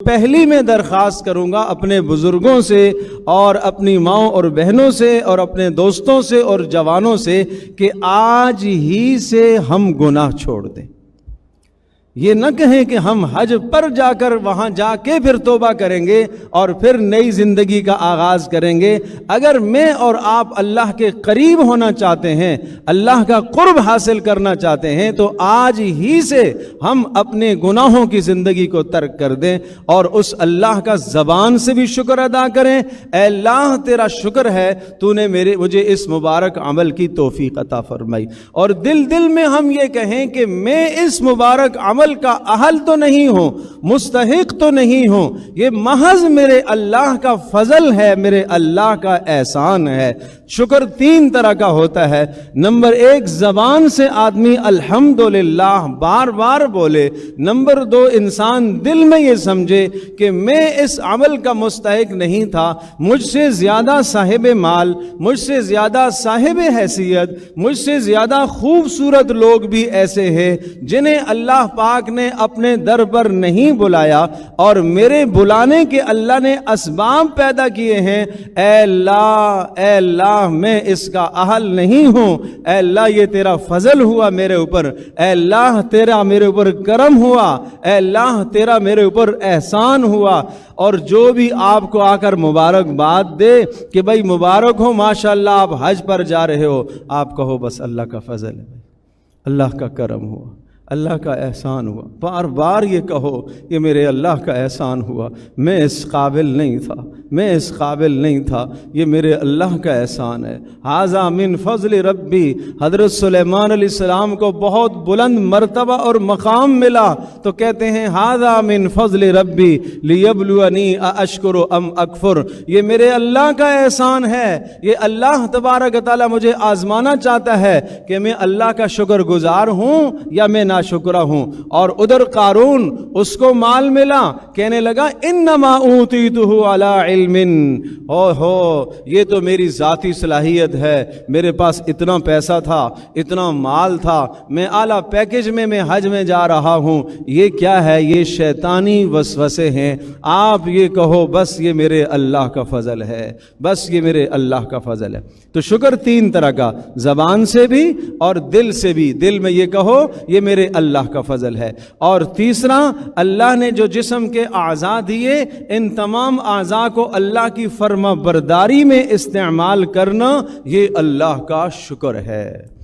پہلی میں درخواست کروں گا اپنے بزرگوں سے اور اپنی ماؤں اور بہنوں سے اور اپنے دوستوں سے اور جوانوں سے کہ آج ہی سے ہم گناہ چھوڑ دیں۔ یہ نہ کہیں کہ ہم حج پر جا کر وہاں جا کے پھر توبہ کریں گے اور پھر نئی زندگی کا آغاز کریں گے۔ اگر میں اور آپ اللہ کے قریب ہونا چاہتے ہیں، اللہ کا قرب حاصل کرنا چاہتے ہیں، تو آج ہی سے ہم اپنے گناہوں کی زندگی کو ترک کر دیں اور اس اللہ کا زبان سے بھی شکر ادا کریں۔ اے اللہ تیرا شکر ہے تو نے مجھے اس مبارک عمل کی توفیق عطا فرمائی، اور دل میں ہم یہ کہیں کہ میں اس مبارک عمل کا اہل تو نہیں ہوں، مستحق تو نہیں ہوں، یہ محض میرے اللہ کا فضل ہے، میرے اللہ کا احسان ہے۔ شکر تین طرح کا ہوتا ہے۔ نمبر ایک، زبان سے آدمی الحمدللہ بار بار بولے۔ نمبر دو، انسان دل میں یہ سمجھے کہ میں اس عمل کا مستحق نہیں تھا، مجھ سے زیادہ صاحب مال، مجھ سے زیادہ صاحب حیثیت، مجھ سے زیادہ خوبصورت لوگ بھی ایسے ہیں جنہیں اللہ پاک نے اپنے در پر نہیں بلایا، اور میرے بلانے کے اللہ نے اسباب پیدا کیے ہیں۔ اے اللہ میں اس کا اہل نہیں ہوں، اے اللہ یہ تیرا فضل ہوا میرے اوپر، اے اللہ تیرا میرے اوپر کرم ہوا، اے اللہ تیرا میرے اوپر احسان ہوا۔ اور جو بھی آپ کو آ کر مبارکباد دے کہ بھائی مبارک ہو، ماشاءاللہ آپ حج پر جا رہے ہو، آپ کہو بس اللہ کا فضل ہے، اللہ کا کرم ہوا، اللہ کا احسان ہوا۔ بار بار یہ کہو یہ میرے اللہ کا احسان ہوا، میں اس قابل نہیں تھا، میں اس قابل نہیں تھا، یہ میرے اللہ کا احسان ہے۔ ھذا من فضل ربی، حضرت سلیمان علیہ السلام کو بہت بلند مرتبہ اور مقام ملا تو کہتے ہیں ھذا من فضل ربی لیبلونی ااشکر ام اکفر، یہ میرے اللہ کا احسان ہے، یہ اللہ تبارک و تعالیٰ مجھے آزمانا چاہتا ہے کہ میں اللہ کا شکر گزار ہوں یا میں ناشکرہ ہوں۔ اور ادھر قارون، اس کو مال ملا، کہنے لگا انما اوتیتہ علی علم، یہ تو میری ذاتی صلاحیت ہے، میرے پاس اتنا پیسہ تھا، اتنا مال تھا، میں اعلیٰ پیکج میں حج میں جا رہا ہوں۔ یہ کیا ہے؟ یہ شیطانی وسوسے ہیں۔ آپ یہ کہو بس یہ میرے اللہ کا فضل ہے، بس یہ میرے اللہ کا فضل ہے۔ تو شکر تین طرح کا، زبان سے بھی اور دل سے بھی، دل میں یہ کہو یہ میرے اللہ کا فضل ہے۔ اور تیسرا، اللہ نے جو جسم کے اعضاء دیے، ان تمام اعضاء کو اللہ کی فرما برداری میں استعمال کرنا، یہ اللہ کا شکر ہے۔